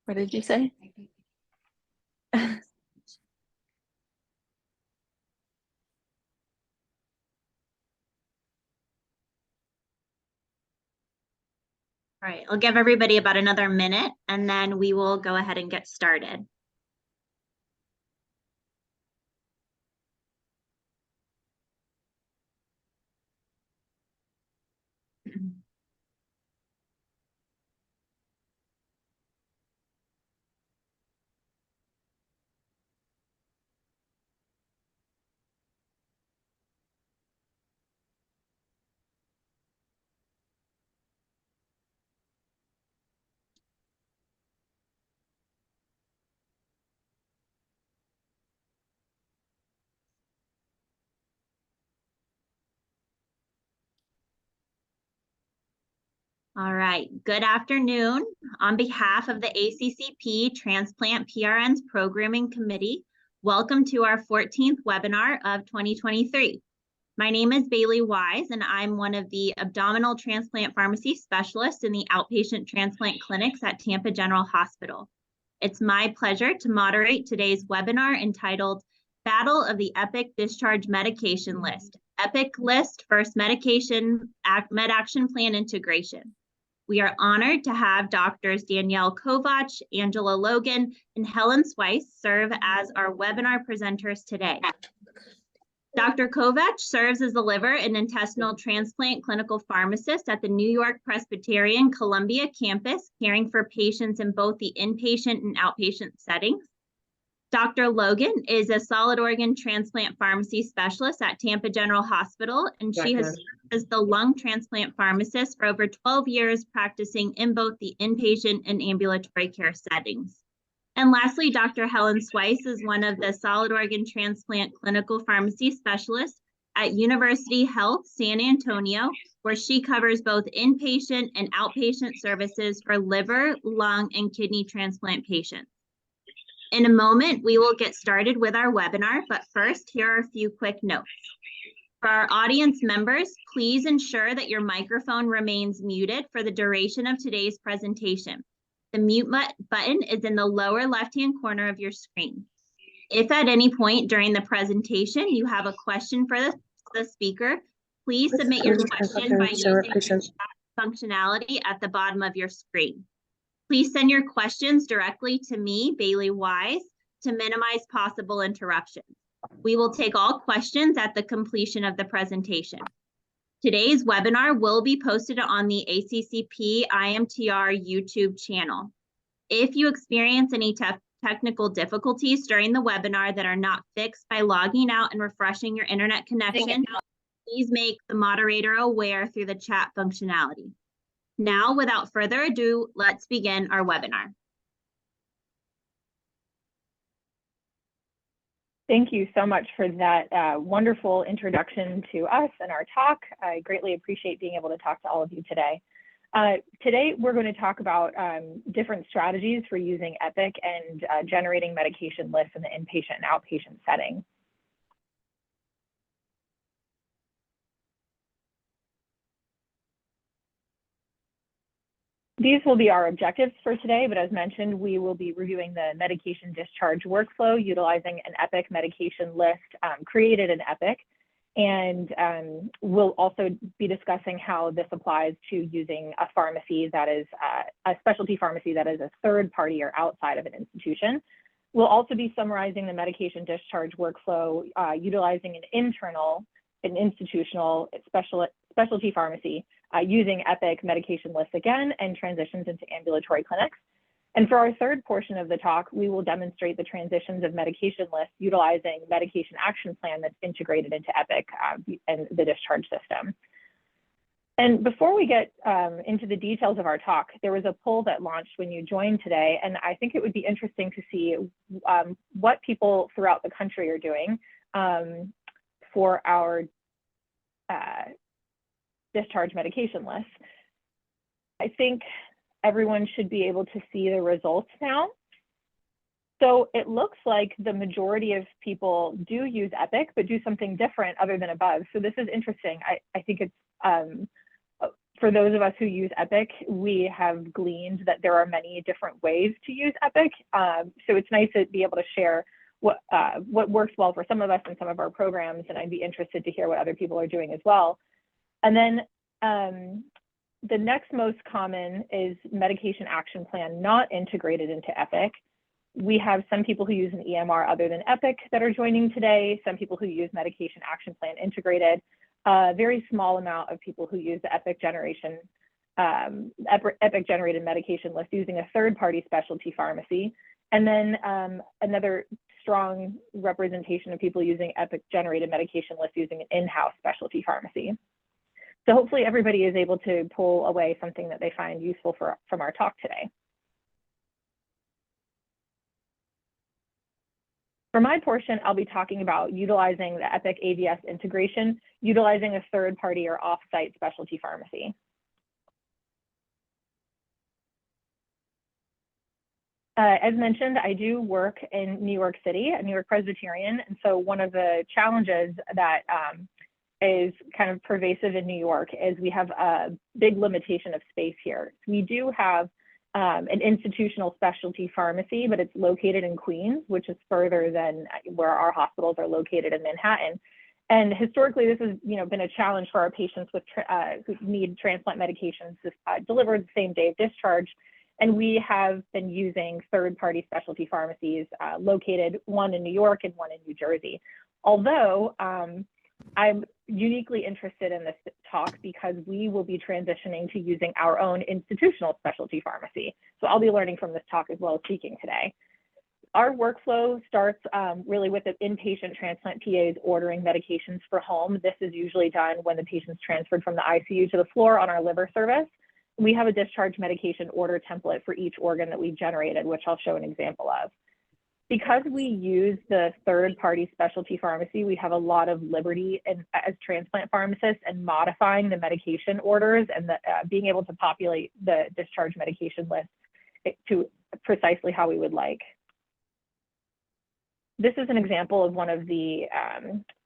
What did you say? All right, I'll give everybody about another minute and then we will go ahead and get started. All right, good afternoon. On behalf of the ACCP Transplant PRNs Programming Committee, welcome to our 14th webinar of 2023. My name is Bailey Wise, and I'm one of the abdominal transplant pharmacy specialists in the outpatient transplant clinics at Tampa General Hospital. It's my pleasure to moderate today's webinar entitled Battle of the Epic Discharge Medication List, Epic List First Medication Med Action Plan Integration. We are honored to have Doctors Danielle Kovach, Angela Logan, and Helen Swice serve as our webinar presenters today. Dr. Kovach serves as the liver and intestinal transplant clinical pharmacist at the New York Presbyterian Columbia campus, caring for patients in both the inpatient and outpatient settings. Dr. Logan is a solid organ transplant pharmacy specialist at Tampa General Hospital, and she has served as the lung transplant pharmacist for over 12 years, practicing in both the inpatient and ambulatory care settings. And lastly, Dr. Helen Swice is one of the solid organ transplant clinical pharmacy specialists at University Health San Antonio, where she covers both inpatient and outpatient services for liver, lung, and kidney transplant patients. In a moment, we will get started with our webinar, but first, here are a few quick notes. For our audience members, please ensure that your microphone remains muted for the duration of today's presentation. The mute button is in the lower left-hand corner of your screen. If at any point during the presentation you have a question for the speaker, please submit your question by using the chat functionality at the bottom of your screen. Please send your questions directly to me, Bailey Wise, to minimize possible interruptions. We will take all questions at the completion of the presentation. Today's webinar will be posted on the ACCP IMTR YouTube channel. If you experience any technical difficulties during the webinar that are not fixed by logging out and refreshing your internet connection, please make the moderator aware through the chat functionality. Now, without further ado, let's begin our webinar. Thank you so much for that wonderful introduction to us and our talk. I greatly appreciate being able to talk to all of you today. Today, we're going to talk about different strategies for using EPIC and generating medication lists in the inpatient and outpatient setting. These will be our objectives for today, but as mentioned, we will be reviewing the medication discharge workflow utilizing an EPIC medication list created in EPIC. And we'll also be discussing how this applies to using a pharmacy that is a specialty pharmacy that is a third party or outside of an institution. We'll also be summarizing the medication discharge workflow utilizing an institutional specialty pharmacy using EPIC medication lists again and transitions into ambulatory clinics. And for our third portion of the talk, we will demonstrate the transitions of medication lists utilizing medication action plan that's integrated into EPIC and the discharge system. And before we get into the details of our talk, there was a poll that launched when you joined today, and I think it would be interesting to see what people throughout the country are doing for our discharge medication lists. I think everyone should be able to see the results now. So it looks like the majority of people do use EPIC, but do something different other than above. So this is interesting. I think it's, for those of us who use EPIC, we have gleaned that there are many different ways to use EPIC. So it's nice to be able to share what works well for some of us in some of our programs, and I'd be interested to hear what other people are doing as well. And then the next most common is medication action plan not integrated into EPIC. We have some people who use an EMR other than EPIC that are joining today, some people who use medication action plan integrated, a very small amount of people who use the EPIC generated medication list using a third-party specialty pharmacy, and then another strong representation of people using EPIC generated medication list using an in-house specialty pharmacy. So hopefully everybody is able to pull away something that they find useful from our talk today. For my portion, I'll be talking about utilizing the EPIC AVS integration, utilizing a third-party or off-site specialty pharmacy. As mentioned, I do work in New York City at New York Presbyterian, and so one of the challenges that is kind of pervasive in New York is we have a big limitation of space here. We do have an institutional specialty pharmacy, but it's located in Queens, which is further than where our hospitals are located in Manhattan. And historically, this has been a challenge for our patients with who need transplant medications delivered the same day of discharge. And we have been using third-party specialty pharmacies located, one in New York and one in New Jersey. Although I'm uniquely interested in this talk because we will be transitioning to using our own institutional specialty pharmacy. So I'll be learning from this talk as well as speaking today. Our workflow starts really with the inpatient transplant PAs ordering medications for home. This is usually done when the patient's transferred from the ICU to the floor on our liver service. We have a discharge medication order template for each organ that we've generated, which I'll show an example of. Because we use the third-party specialty pharmacy, we have a lot of liberty as transplant pharmacists and modifying the medication orders and being able to populate the discharge medication list to precisely how we would like. This is an example of one of the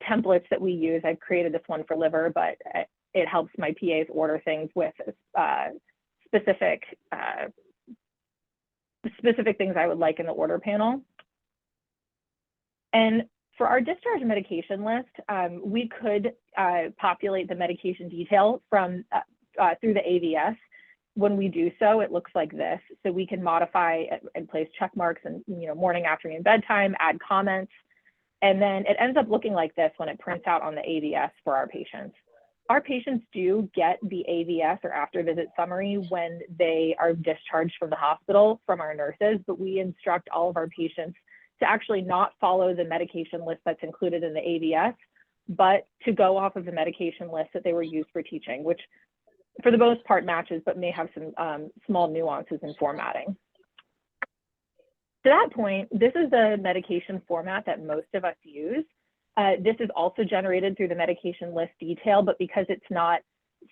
templates that we use. I've created this one for liver, but it helps my PAs order things with specific things I would like in the order panel. And for our discharge medication list, we could populate the medication detail from through the AVS. When we do so, it looks like this. So we can modify and place check marks and morning, afternoon, bedtime, add comments, and then it ends up looking like this when it prints out on the AVS for our patients. Our patients do get the AVS or after visit summary when they are discharged from the hospital from our nurses, but we instruct all of our patients to actually not follow the medication list that's included in the AVS, but to go off of the medication list that they were used for teaching, which for the most part matches, but may have some small nuances in formatting. To that point, this is the medication format that most of us use. This is also generated through the medication list detail, but because it's not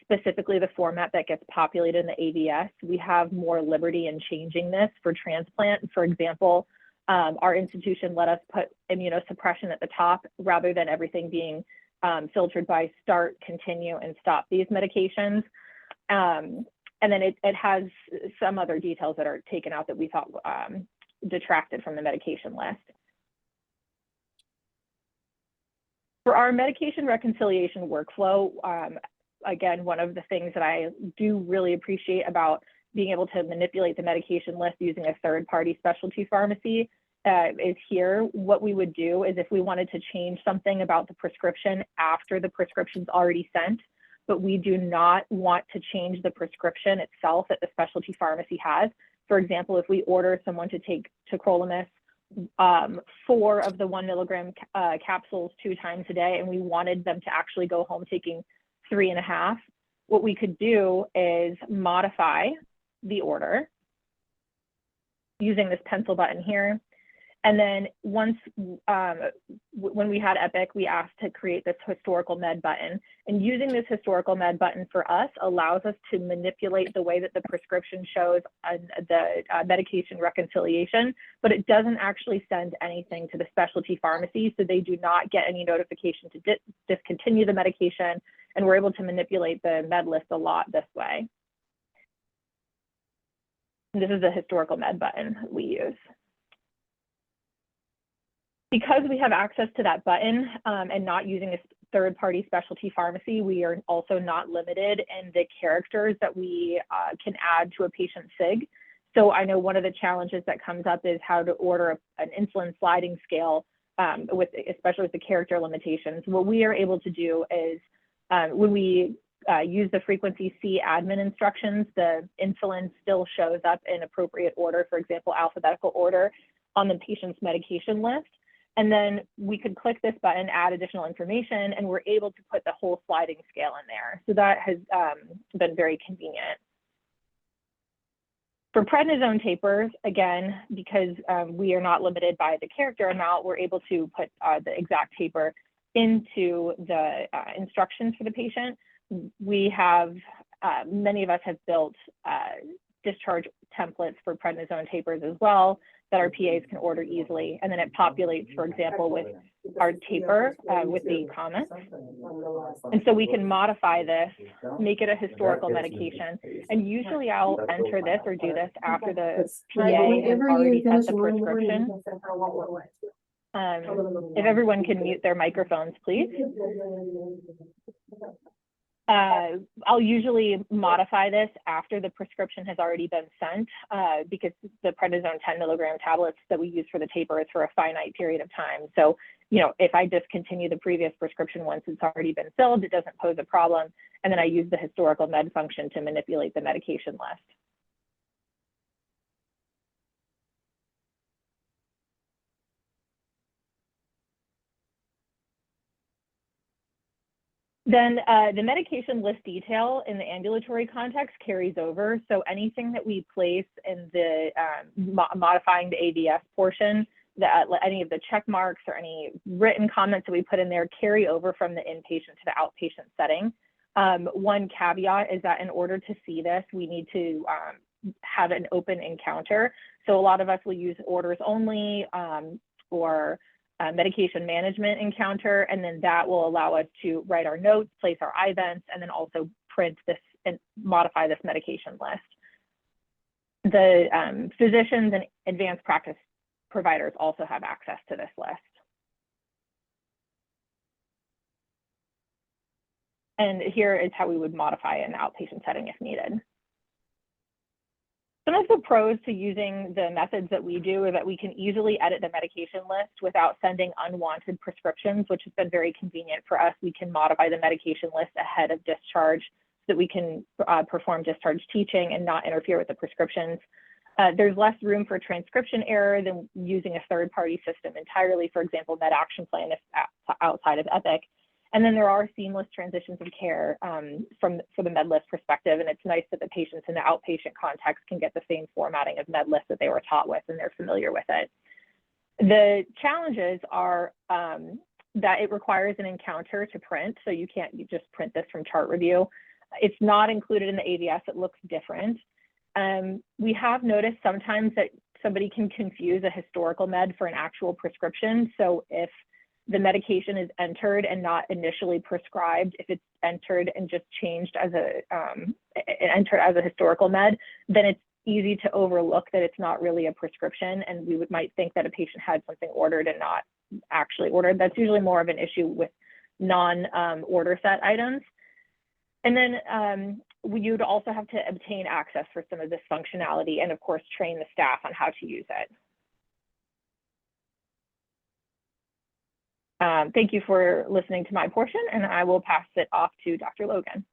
specifically the format that gets populated in the AVS, we have more liberty in changing this for transplant. For example, our institution let us put immunosuppression at the top rather than everything being filtered by start, continue, and stop these medications. And then it has some other details that are taken out that we thought detracted from the medication list. For our medication reconciliation workflow, again, one of the things that I do really appreciate about being able to manipulate the medication list using a third-party specialty pharmacy is here. What we would do is if we wanted to change something about the prescription after the prescription's already sent, but we do not want to change the prescription itself that the specialty pharmacy has. For example, if we order someone to take tacrolimus 4 of the 1 milligram capsules 2 times a day, and we wanted them to actually go home taking 3.5, what we could do is modify the order using this pencil button here. And then once, when we had Epic, we asked to create this historical med button. And using this historical med button for us allows us to manipulate the way that the prescription shows the medication reconciliation, but it doesn't actually send anything to the specialty pharmacy, so they do not get any notification to discontinue the medication, and we're able to manipulate the med list a lot this way. And this is the historical med button we use. Because we have access to that button and not using a third-party specialty pharmacy, we are also not limited in the characters that we can add to a patient SIG. So I know one of the challenges that comes up is how to order an insulin sliding scale, especially with the character limitations. What we are able to do is when we use the frequency C admin instructions, the insulin still shows up in appropriate order, for example, alphabetical order on the patient's medication list. And then we could click this button, add additional information, and we're able to put the whole sliding scale in there. So that has been very convenient. For prednisone tapers, again, because we are not limited by the character amount, we're able to put the exact taper into the instructions for the patient. We have, many of us have built discharge templates for prednisone tapers as well that our PAs can order easily. And then it populates, for example, with our taper with the comments. And so we can modify this, make it a historical medication. And usually I'll enter this or do this after the PA has already set the prescription. If everyone can mute their microphones, please. I'll usually modify this after the prescription has already been sent because the prednisone 10 milligram tablets that we use for the taper is for a finite period of time. So, if I discontinue the previous prescription once it's already been filled, it doesn't pose a problem. And then I use the historical med function to manipulate the medication list. Then the medication list detail in the ambulatory context carries over. So anything that we place in the modifying the AVS portion, any of the check marks or any written comments that we put in there carry over from the inpatient to the outpatient setting. One caveat is that in order to see this, we need to have an open encounter. So a lot of us will use orders only or medication management encounter, and then that will allow us to write our notes, place our IVents, and then also print this and modify this medication list. The physicians and advanced practice providers also have access to this list. And here is how we would modify an outpatient setting if needed. Some of the pros to using the methods that we do are that we can easily edit the medication list without sending unwanted prescriptions, which has been very convenient for us. We can modify the medication list ahead of discharge so that we can perform discharge teaching and not interfere with the prescriptions. There's less room for transcription error than using a third-party system entirely, for example, MedActionPlan if outside of Epic. And then there are seamless transitions of care for the MedList perspective, and it's nice that the patients in the outpatient context can get the same formatting of MedList that they were taught with and they're familiar with it. The challenges are that it requires an encounter to print, so you can't just print this from chart review. It's not included in the AVS, it looks different. We have noticed sometimes that somebody can confuse a historical med for an actual prescription, so if the medication is entered and not initially prescribed, if it's entered and just changed as entered as a historical med, then it's easy to overlook that it's not really a prescription, and we might think that a patient had something ordered and not actually ordered. That's usually more of an issue with non-order set items. And then you'd also have to obtain access for some of this functionality and of course train the staff on how to use it. Thank you for listening to my portion, and I will pass it off to Dr. Logan.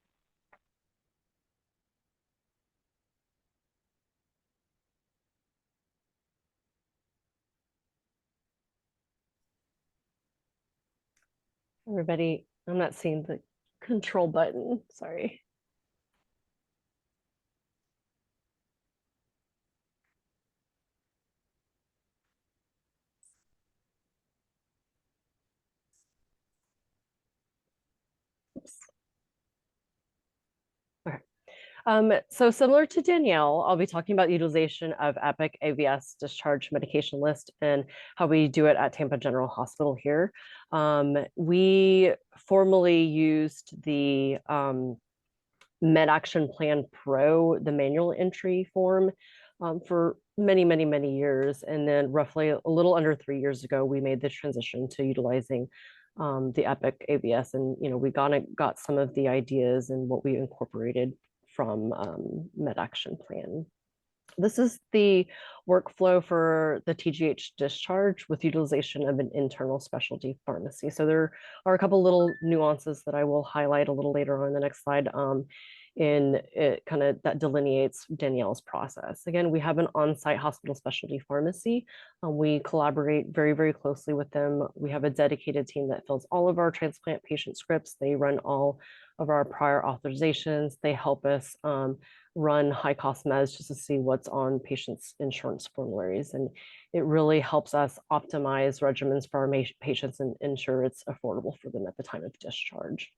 Everybody, I'm not seeing the control button, sorry. So similar to Danielle, I'll be talking about utilization of Epic AVS discharge medication list and how we do it at Tampa General Hospital here. We formerly used the MedActionPlan Pro, the manual entry form, for many years. And then roughly a little under 3 years ago, we made the transition to utilizing the Epic AVS. And, we got some of the ideas and what we incorporated from MedActionPlan. This is the workflow for the TGH discharge with utilization of an internal specialty pharmacy. So there are a couple little nuances that I will highlight a little later on in the next slide. And it kind of that delineates Danielle's process. Again, we have an on-site hospital specialty pharmacy. We collaborate very closely with them. We have a dedicated team that fills all of our transplant patient scripts. They run all of our prior authorizations. They help us run high-cost meds just to see what's on patients' insurance formularies. And it really helps us optimize regimens for our patients and ensure it's affordable for them at the time of discharge.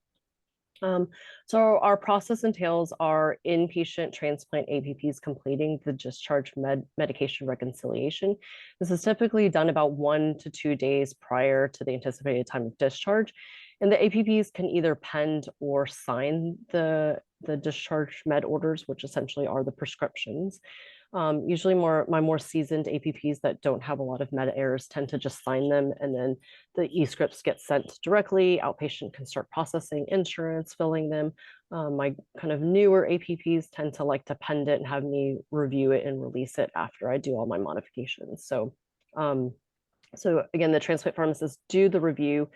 So our process entails our inpatient transplant APPs completing the discharge medication reconciliation. This is typically done about 1 to 2 days prior to the anticipated time of discharge. And the APPs can either pend or sign the discharge med orders, which essentially are the prescriptions. Usually my more seasoned APPs that don't have a lot of med errors tend to just sign them, and then the e-scripts get sent directly. Outpatient can start processing insurance, filling them. My kind of newer APPs tend to like to pend it and have me review it and release it after I do all my modifications. So again, the transplant pharmacists do the review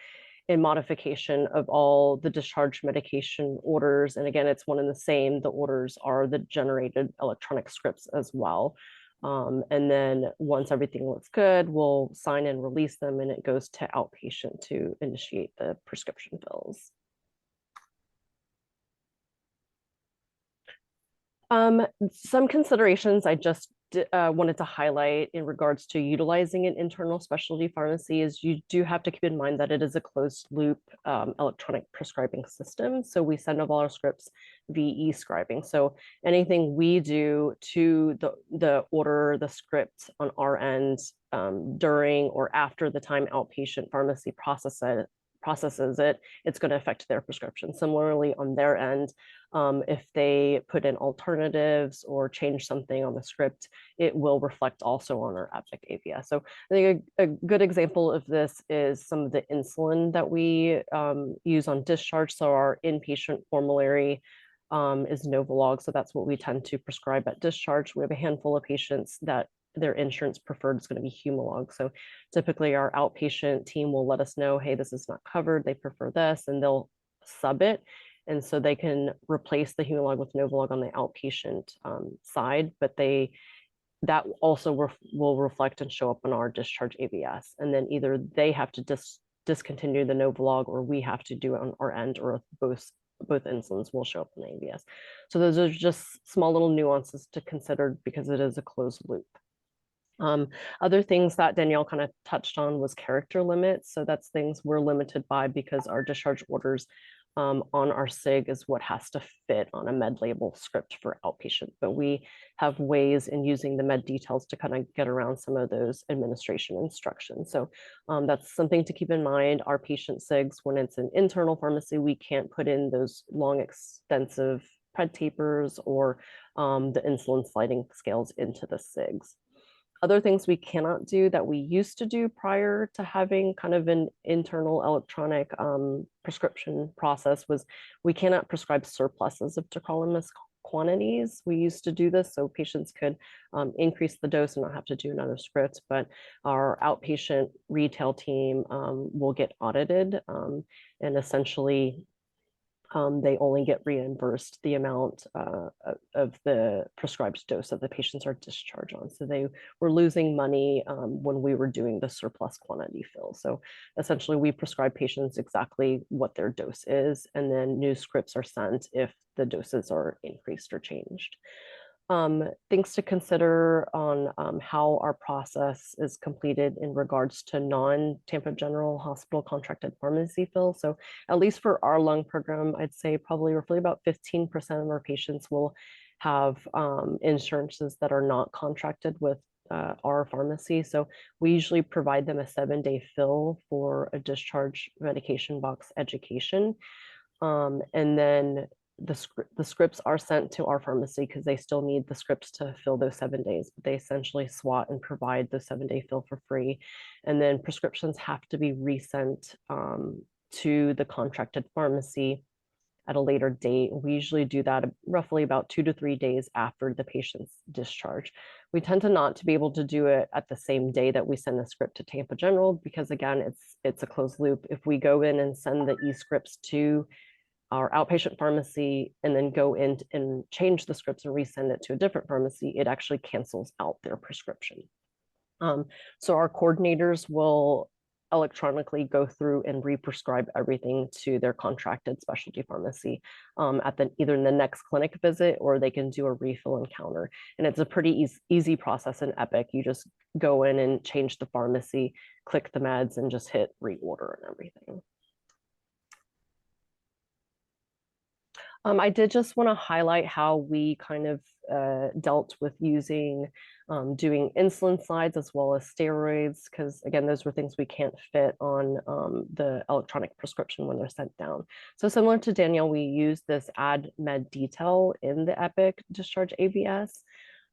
and modification of all the discharge medication orders. And again, it's one and the same. The orders are the generated electronic scripts as well. And then once everything looks good, we'll sign and release them, and it goes to outpatient to initiate the prescription fills. Some considerations I just wanted to highlight in regards to utilizing an internal specialty pharmacy is you do have to keep in mind that it is a closed loop electronic prescribing system. So we send all our scripts via e-scribing. So anything we do to the order, the script on our end during or after the time outpatient pharmacy processes it, it's going to affect their prescription. Similarly, on their end, if they put in alternatives or change something on the script, it will reflect also on our Epic AVS. So I think a good example of this is some of the insulin that we use on Discharge. So our inpatient formulary is Novolog. So that's what we tend to prescribe at Discharge. We have a handful of patients that their insurance preferred is going to be Humalog. So typically our outpatient team will let us know, hey, this is not covered, they prefer this, and they'll sub it. And so they can replace the Humalog with Novolog on the outpatient side, but that also will reflect and show up on our Discharge AVS. And then either they have to discontinue the Novolog or we have to do it on our end, or both insulins will show up in the AVS. So those are just small little nuances to consider because it is a closed loop. Other things that Danielle kind of touched on was character limits. So that's things we're limited by because our discharge orders on our SIG is what has to fit on a med label script for outpatient. But we have ways in using the med details to kind of get around some of those administration instructions. So that's something to keep in mind. Our patient SIGs, when it's an internal pharmacy, we can't put in those long, extensive pred tapers or the insulin sliding scales into the SIGs. Other things we cannot do that we used to do prior to having kind of an internal electronic prescription process was we cannot prescribe surpluses of tacrolimus quantities. We used to do this so patients could increase the dose and not have to do another script, but our outpatient retail team will get audited and essentially they only get reimbursed the amount of the prescribed dose that the patients are discharged on. So they were losing money when we were doing the surplus quantity fill. So essentially we prescribe patients exactly what their dose is, and then new scripts are sent if the doses are increased or changed. Things to consider on how our process is completed in regards to non-Tampa General Hospital contracted pharmacy fill. So at least for our lung program, I'd say probably roughly about 15% of our patients will have insurances that are not contracted with our pharmacy. So we usually provide them a 7-day fill for a discharge medication box education. And then the scripts are sent to our pharmacy because they still need the scripts to fill those 7 days, but they essentially SWAT and provide the 7-day fill for free. And then prescriptions have to be resent to the contracted pharmacy at a later date. We usually do that roughly about 2 to 3 days after the patient's discharge. We tend to not to be able to do it at the same day that we send the script to Tampa General because again, it's a closed loop. If we go in and send the e-scripts to our outpatient pharmacy and then go in and change the scripts and resend it to a different pharmacy, it actually cancels out their prescription. So our coordinators will electronically go through and re-prescribe everything to their contracted specialty pharmacy at either in the next clinic visit or they can do a refill encounter. And it's a pretty easy process in Epic. You just go in and change the pharmacy, click the meds, and just hit reorder and everything. I did just want to highlight how we kind of dealt with doing insulin slides as well as steroids, because again, those were things we can't fit on the electronic prescription when they're sent down. So similar to Danielle, we use this add med detail in the Epic Discharge AVS.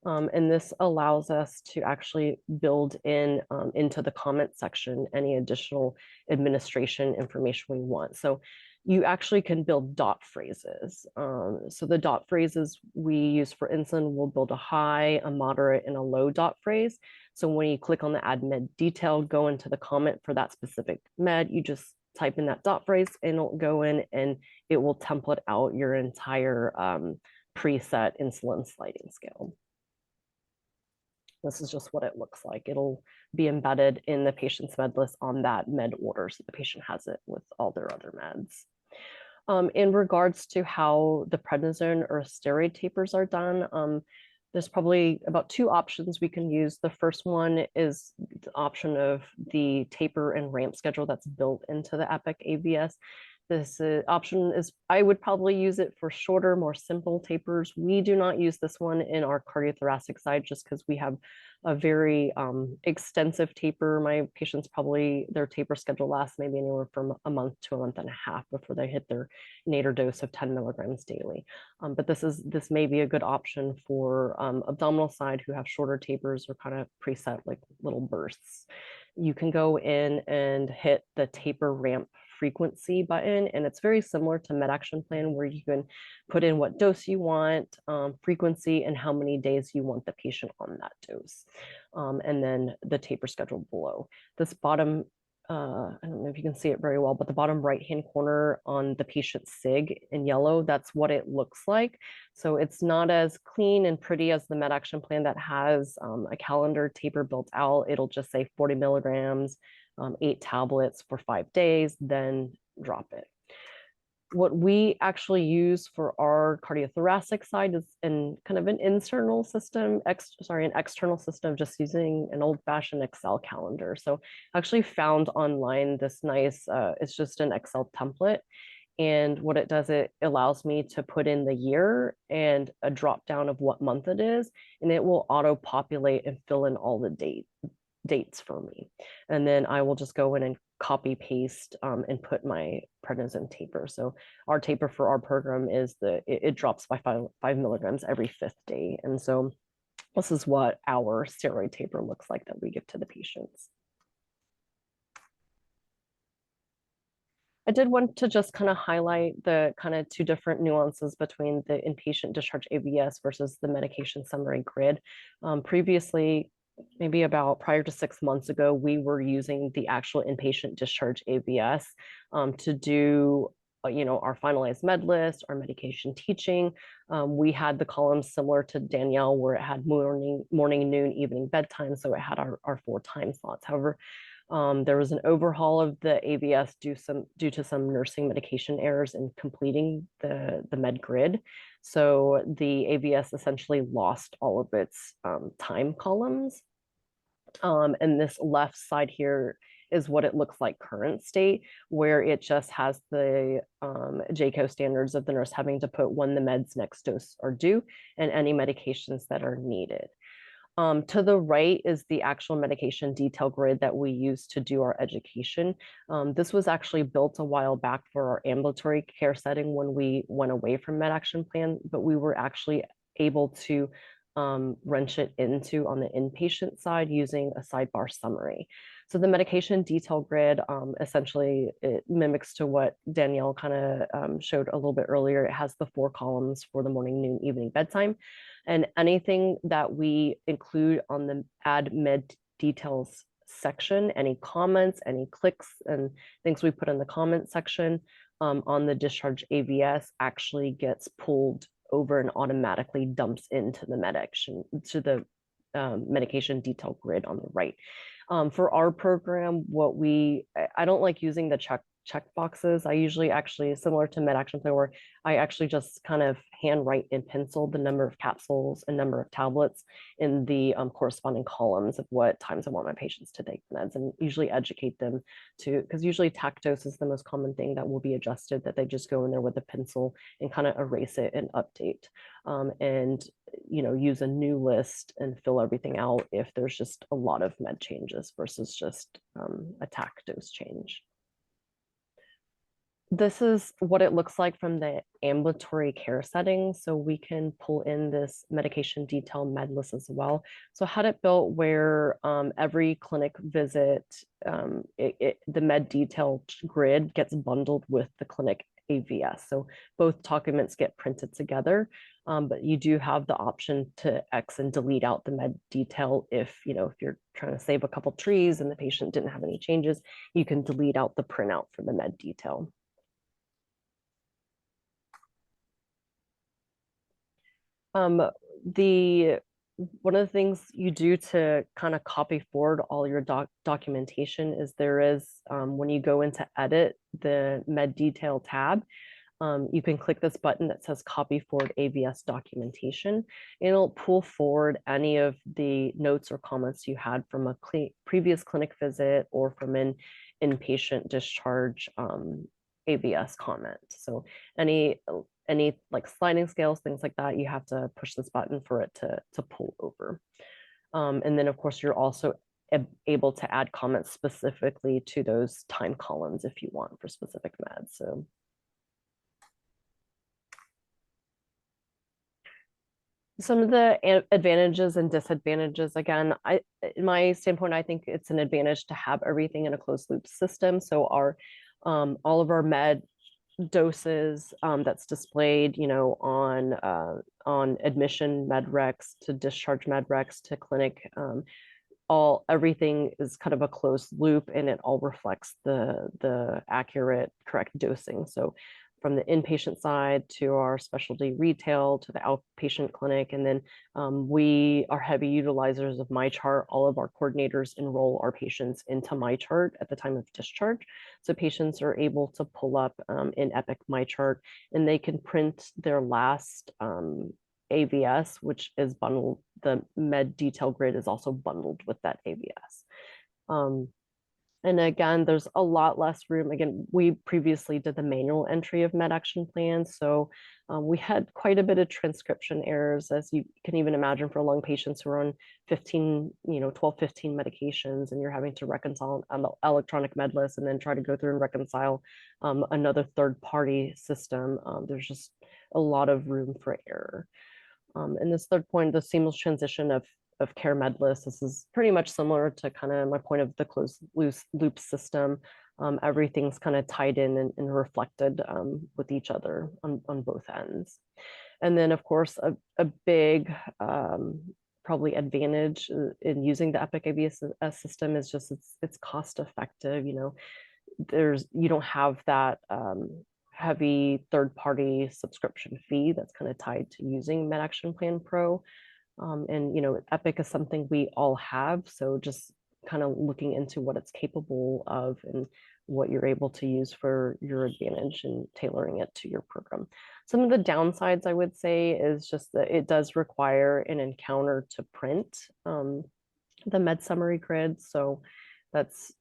And this allows us to actually build in into the comment section any additional administration information we want. So you actually can build dot phrases. So the dot phrases we use for insulin will build a high, a moderate, and a low dot phrase. So when you click on the add med detail, go into the comment for that specific med, you just type in that dot phrase and it'll go in and it will template out your entire preset insulin sliding scale. This is just what it looks like. It'll be embedded in the patient's med list on that med order, so the patient has it with all their other meds. In regards to how the prednisone or steroid tapers are done, there's probably about two options we can use. The first one is the option of the taper and ramp schedule that's built into the Epic AVS. This option is, I would probably use it for shorter, more simple tapers. We do not use this one in our cardiothoracic side just because we have a very extensive taper. My patients probably, their taper schedule lasts maybe anywhere from a month to a month and a half before they hit their nadir dose of 10 milligrams daily. But this may be a good option for abdominal side who have shorter tapers or kind of preset like little bursts. You can go in and hit the taper ramp frequency button, and it's very similar to med action plan where you can put in what dose you want, frequency, and how many days you want the patient on that dose, and then the taper schedule below. This bottom, I don't know if you can see it very well, but the bottom right hand corner on the patient SIG in yellow, that's what it looks like. So it's not as clean and pretty as the med action plan that has a calendar taper built out. It'll just say 40 milligrams, 8 tablets for 5 days, then drop it. What we actually use for our cardiothoracic side is in kind of an internal system, an external system, just using an old-fashioned Excel calendar. So I actually found online this nice, it's just an Excel template. And what it does, it allows me to put in the year and a drop down of what month it is, and it will auto populate and fill in all the dates for me. And then I will just go in and copy paste and put my prednisone taper. So our taper for our program is it drops by 5 milligrams every 5th day. And so this is what our steroid taper looks like that we give to the patients. I did want to just kind of highlight the kind of two different nuances between the inpatient discharge AVS versus the medication summary grid. Previously, maybe about prior to 6 months ago, we were using the actual inpatient discharge AVS to do our finalized med list, our medication teaching. We had the columns similar to Danielle where it had morning, noon, evening, bedtime. So it had our 4 time slots. However, there was an overhaul of the AVS due to some nursing medication errors in completing the med grid. So the AVS essentially lost all of its time columns. And this left side here is what it looks like current state, where it just has the JCO standards of the nurse having to put when the meds next dose are due and any medications that are needed. To the right is the actual medication detail grid that we use to do our education. This was actually built a while back for our ambulatory care setting when we went away from med action plan, but we were actually able to wrench it into on the inpatient side using a sidebar summary. So the medication detail grid, essentially it mimics to what Danielle kind of showed a little bit earlier. It has the 4 columns for the morning, noon, evening, bedtime. And anything that we include on the add med details section, any comments, any clicks and things we put in the comment section on the discharge AVS actually gets pulled over and automatically dumps into the medication detail grid on the right. For our program, I don't like using the check boxes. I usually actually, similar to med action plan, where I actually just kind of handwrite in pencil the number of capsules and number of tablets in the corresponding columns of what times I want my patients to take meds, and usually educate them to, because usually TAC dose is the most common thing that will be adjusted, that they just go in there with a pencil and kind of erase it and update, and use a new list and fill everything out if there's just a lot of med changes versus just a TAC dose change. This is what it looks like from the ambulatory care setting. So we can pull in this medication detail med list as well. So I had it built where every clinic visit, the med detail grid gets bundled with the clinic AVS. So both documents get printed together, but you do have the option to X and delete out the med detail if you're trying to save a couple trees and the patient didn't have any changes, you can delete out the printout for the med detail. One of the things you do to kind of copy forward all your documentation is there is, when you go into edit the med detail tab, you can click this button that says copy forward AVS documentation. It'll pull forward any of the notes or comments you had from a previous clinic visit or from an inpatient discharge AVS comment. So any like sliding scales, things like that, you have to push this button for it to pull over. And then of course you're also able to add comments specifically to those time columns if you want for specific meds. So some of the advantages and disadvantages, again, in my standpoint, I think it's an advantage to have everything in a closed loop system. So all of our med doses that's displayed, on admission med recs to discharge med recs to clinic, everything is kind of a closed loop, and it all reflects the accurate, correct dosing. So from the inpatient side to our specialty retail to the outpatient clinic, and then we are heavy utilizers of MyChart. All of our coordinators enroll our patients into MyChart at the time of discharge. So patients are able to pull up in Epic MyChart, and they can print their last AVS, which is bundled. The med detail grid is also bundled with that AVS. And again, there's a lot less room. Again, we previously did the manual entry of med action plans. So we had quite a bit of transcription errors, as you can even imagine, for lung patients who are on 12, 15 medications, and you're having to reconcile an electronic med list and then try to go through and reconcile another third-party system. There's just a lot of room for error. And this third point, the seamless transition of care med lists, this is pretty much similar to kind of my point of the closed loop system. Everything's kind of tied in and reflected with each other on both ends. And then of course, a big probably advantage in using the Epic AVS system is just it's cost effective. You don't have that heavy third-party subscription fee that's kind of tied to using MedAction Plan Pro. And Epic is something we all have, so just kind of looking into what it's capable of and what you're able to use for your advantage and tailoring it to your program. Some of the downsides, I would say, is just that it does require an encounter to print the med summary grid. So that's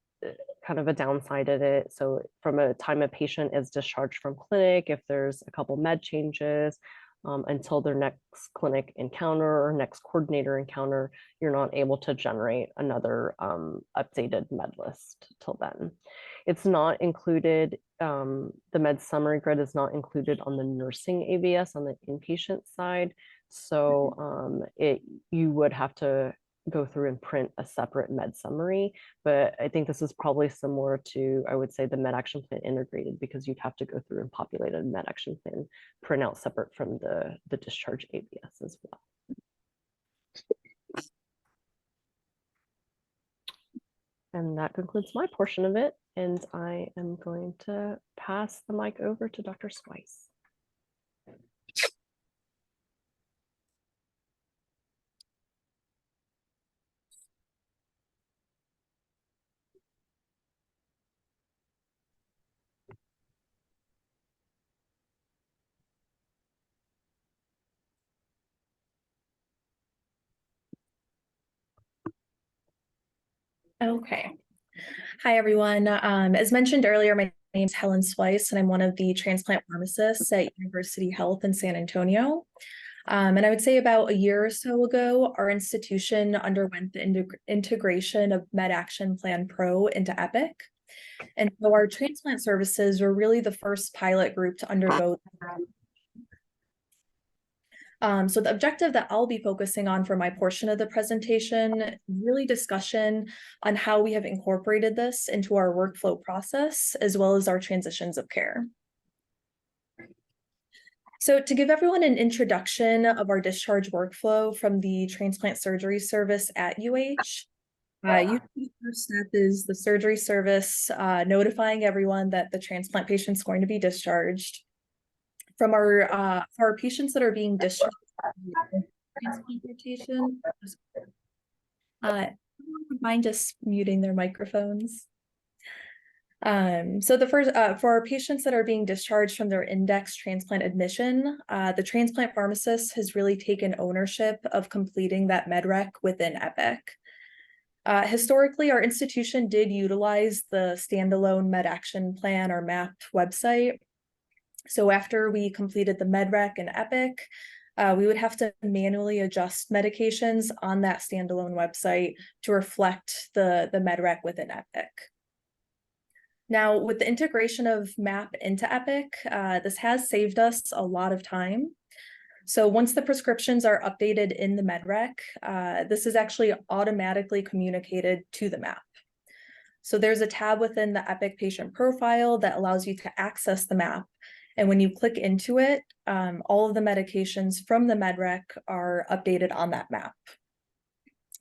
kind of a downside of it. So from a time a patient is discharged from clinic, if there's a couple med changes, until their next clinic encounter or next coordinator encounter, you're not able to generate another updated med list till then. It's not included, the med summary grid is not included on the nursing AVS on the inpatient side. So you would have to go through and print a separate med summary, but I think this is probably similar to, I would say, the med action plan integrated, because you'd have to go through and populate a med action plan printout separate from the discharge AVS as well. And that concludes my portion of it, and I am going to pass the mic over to Dr. Swice. Okay. Hi, everyone. As mentioned earlier, my name is Helen Swice, and I'm one of the transplant pharmacists at University Health in San Antonio. And I would say about a year or so ago, our institution underwent the integration of MedAction Plan Pro into Epic. And so our transplant services were really the first pilot group to undergo that. So the objective that I'll be focusing on for my portion of the presentation, really discussion on how we have incorporated this into our workflow process, as well as our transitions of care. So to give everyone an introduction of our discharge workflow from the transplant surgery service at UH, usually the first step is the surgery service notifying everyone that the transplant patient's going to be discharged. From for our patients that are being discharged transplantation, would mind just muting their microphones? So the first, for our patients that are being discharged from their index transplant admission, the transplant pharmacist has really taken ownership of completing that MedRec within Epic. Historically, our institution did utilize the standalone Med Action Plan or MAP website. So after we completed the MedRec in Epic, we would have to manually adjust medications on that standalone website to reflect the MedRec within Epic. Now, with the integration of MAP into Epic, this has saved us a lot of time. So once the prescriptions are updated in the MedRec, this is actually automatically communicated to the MAP. So there's a tab within the Epic patient profile that allows you to access the MAP. And when you click into it, all of the medications from the MedRec are updated on that MAP.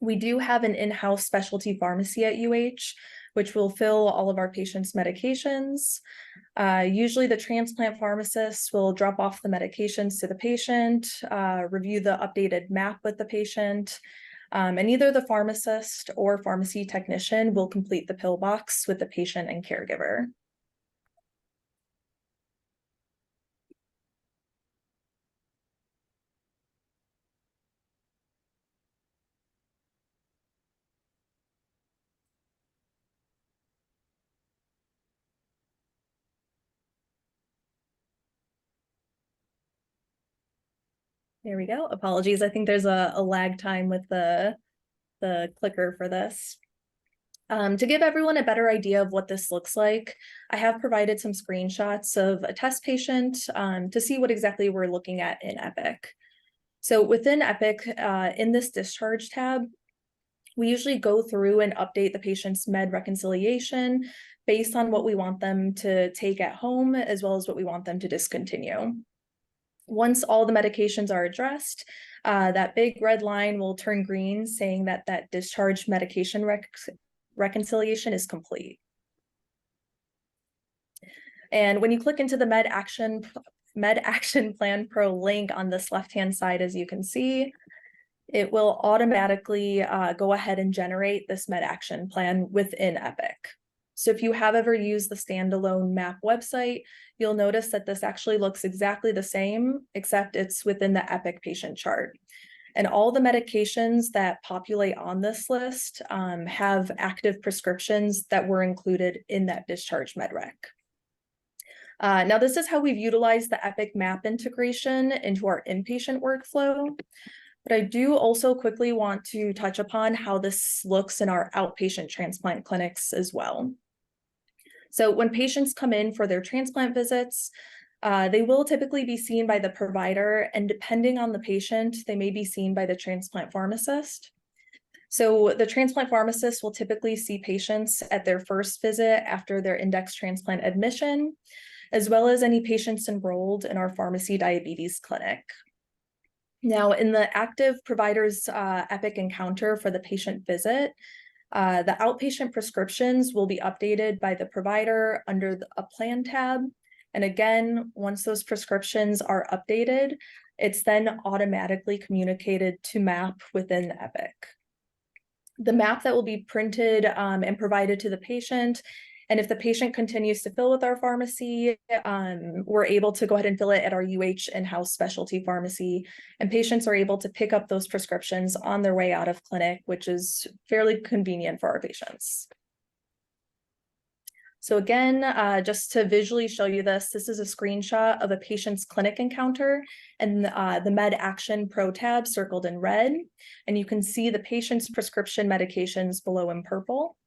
We do have an in-house specialty pharmacy at UH, which will fill all of our patients' medications. Usually the transplant pharmacist will drop off the medications to the patient, review the updated MAP with the patient, and either the pharmacist or pharmacy technician will complete the pill box with the patient and caregiver. There we go. Apologies. I think there's a lag time with the clicker for this. To give everyone a better idea of what this looks like, I have provided some screenshots of a test patient to see what exactly we're looking at in Epic. So within Epic, in this discharge tab, we usually go through and update the patient's med reconciliation based on what we want them to take at home, as well as what we want them to discontinue. Once all the medications are addressed, that big red line will turn green, saying that that discharge medication reconciliation is complete. And when you click into the Med Action Plan Pro link on this left-hand side, as you can see, it will automatically go ahead and generate this Med Action Plan within Epic. So if you have ever used the standalone MAP website, you'll notice that this actually looks exactly the same, except it's within the Epic patient chart. And all the medications that populate on this list have active prescriptions that were included in that discharge MedRec. Now, this is how we've utilized the Epic MAP integration into our inpatient workflow. But I do also quickly want to touch upon how this looks in our outpatient transplant clinics as well. So when patients come in for their transplant visits, they will typically be seen by the provider, and depending on the patient, they may be seen by the transplant pharmacist. So the transplant pharmacist will typically see patients at their first visit after their index transplant admission, as well as any patients enrolled in our pharmacy diabetes clinic. Now, in the active provider's Epic encounter for the patient visit, the outpatient prescriptions will be updated by the provider under a plan tab. And again, once those prescriptions are updated, it's then automatically communicated to MAP within Epic. The MAP that will be printed and provided to the patient, and if the patient continues to fill with our pharmacy, we're able to go ahead and fill it at our UH in-house specialty pharmacy, and patients are able to pick up those prescriptions on their way out of clinic, which is fairly convenient for our patients. So again, just to visually show you this, this is a screenshot of a patient's clinic encounter and the Med Action Pro tab circled in red, and you can see the patient's prescription medications below in purple.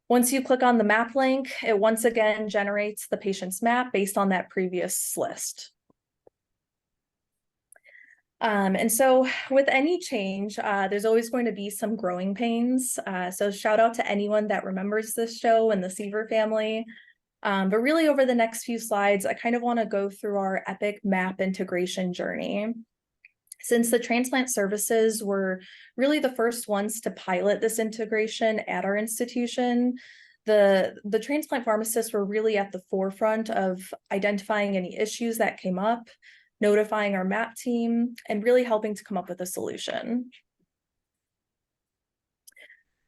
Once you click on the MAP link, it once again generates the patient's MAP based on that previous list. And so with any change, there's always going to be some growing pains. So shout out to anyone that remembers this show and the Seaver family. But really over the next few slides, I kind of want to go through our Epic MAP integration journey. Since the transplant services were really the first ones to pilot this integration at our institution, the transplant pharmacists were really at the forefront of identifying any issues that came up, notifying our MAP team, and really helping to come up with a solution.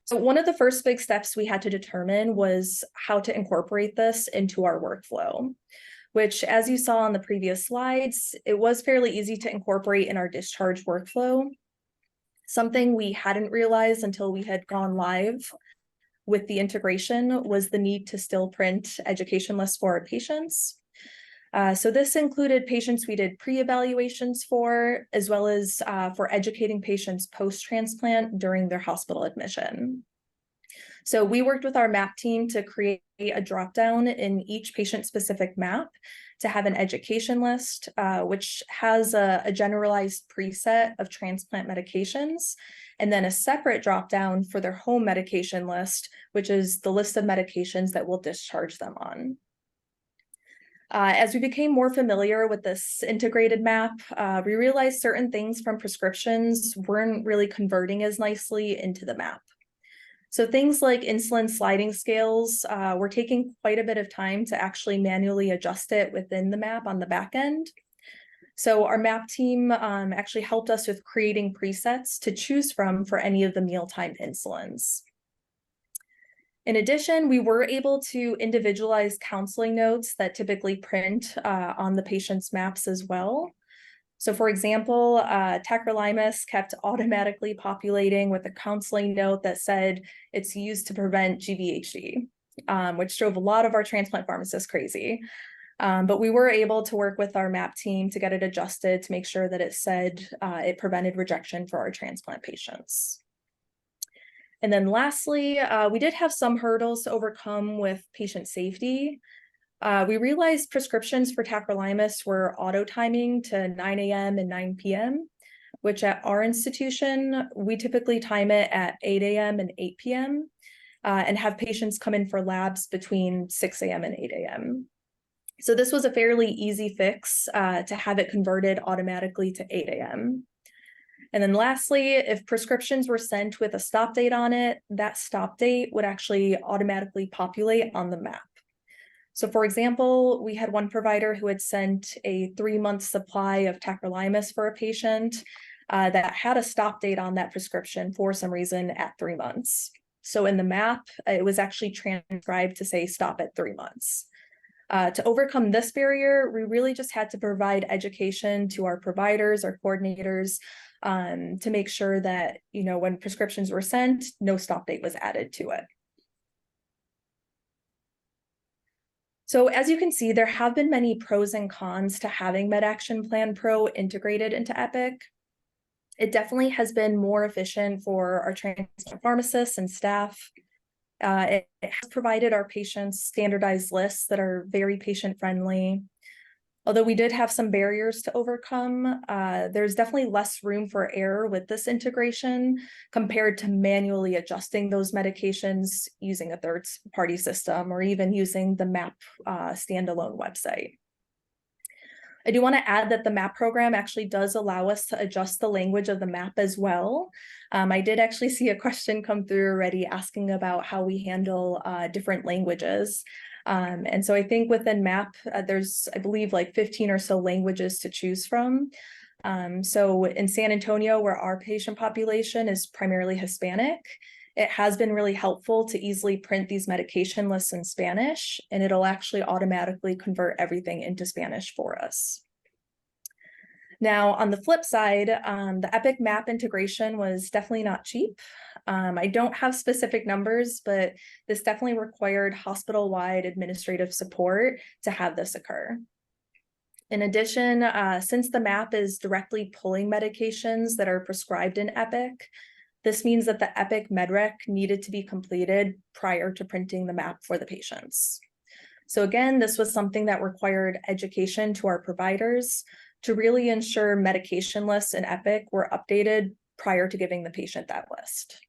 So one of the first big steps we had to determine was how to incorporate this into our workflow, which, as you saw on the previous slides, it was fairly easy to incorporate in our discharge workflow. Something we hadn't realized until we had gone live with the integration was the need to still print education lists for our patients. So this included patients we did pre-evaluations for, as well as for educating patients post-transplant during their hospital admission. So we worked with our map team to create a dropdown in each patient-specific map to have an education list, which has a generalized preset of transplant medications, and then a separate dropdown for their home medication list, which is the list of medications that we'll discharge them on. As we became more familiar with this integrated map, we realized certain things from prescriptions weren't really converting as nicely into the map. So things like insulin sliding scales were taking quite a bit of time to actually manually adjust it within the map on the back end. So our map team actually helped us with creating presets to choose from for any of the mealtime insulins. In addition, we were able to individualize counseling notes that typically print on the patient's maps as well. So for example, tacrolimus kept automatically populating with a counseling note that said it's used to prevent GVHD, which drove a lot of our transplant pharmacists crazy. But we were able to work with our map team to get it adjusted to make sure that it said it prevented rejection for our transplant patients. And then lastly, we did have some hurdles to overcome with patient safety. We realized prescriptions for tacrolimus were auto timing to 9 a.m. and 9 p.m., which at our institution, we typically time it at 8 a.m. and 8 p.m. And have patients come in for labs between 6 a.m. and 8 a.m. So this was a fairly easy fix to have it converted automatically to 8 a.m. And then lastly, if prescriptions were sent with a stop date on it, that stop date would actually automatically populate on the map. So for example, we had one provider who had sent a 3-month supply of tacrolimus for a patient that had a stop date on that prescription for some reason at 3 months. So in the map, it was actually transcribed to say stop at 3 months. To overcome this barrier, we really just had to provide education to our providers, our coordinators, to make sure that, when prescriptions were sent, no stop date was added to it. So as you can see, there have been many pros and cons to having MedAction Plan Pro integrated into Epic. It definitely has been more efficient for our transplant pharmacists and staff. It has provided our patients standardized lists that are very patient-friendly. Although we did have some barriers to overcome, there's definitely less room for error with this integration compared to manually adjusting those medications using a third-party system or even using the MAP standalone website. I do want to add that the MAP program actually does allow us to adjust the language of the MAP as well. I did actually see a question come through already asking about how we handle different languages. And so I think within MAP, there's, I believe, like 15 or so languages to choose from. So in San Antonio, where our patient population is primarily Hispanic, it has been really helpful to easily print these medication lists in Spanish, and it'll actually automatically convert everything into Spanish for us. Now, on the flip side, the Epic Map integration was definitely not cheap. I don't have specific numbers, but this definitely required hospital-wide administrative support to have this occur. In addition, since the map is directly pulling medications that are prescribed in Epic, this means that the Epic MedRec needed to be completed prior to printing the map for the patients. So again, this was something that required education to our providers to really ensure medication lists in Epic were updated prior to giving the patient that list.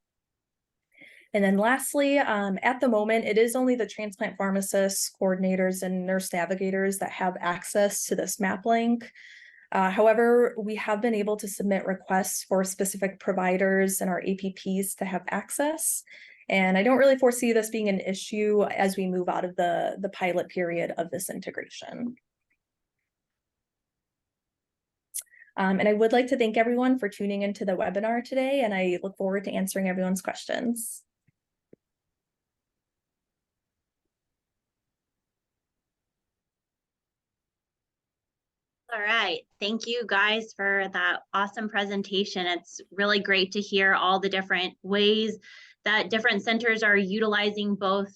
And then lastly, at the moment, it is only the transplant pharmacists, coordinators, and nurse navigators that have access to this map link. However, we have been able to submit requests for specific providers and our APPs to have access. And I don't really foresee this being an issue as we move out of the pilot period of this integration. And I would like to thank everyone for tuning into the webinar today, and I look forward to answering everyone's questions. All right. Thank you guys for that awesome presentation. It's really great to hear all the different ways that different centers are utilizing both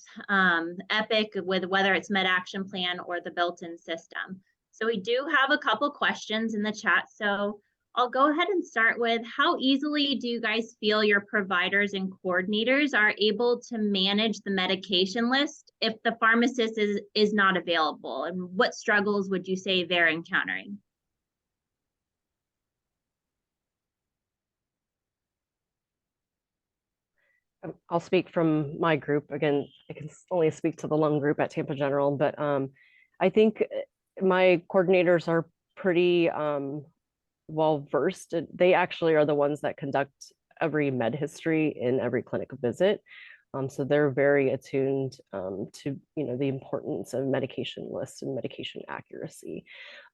Epic with whether it's Med Action Plan or the built-in system. So we do have a couple questions in the chat. So I'll go ahead and start with, how easily do you guys feel your providers and coordinators are able to manage the medication list if the pharmacist is not available? And what struggles would you say they're encountering? I'll speak from my group. Again, I can only speak to the lung group at Tampa General, but I think my coordinators are pretty well versed. They actually are the ones that conduct every med history in every clinic visit. So they're very attuned to the importance of medication lists and medication accuracy.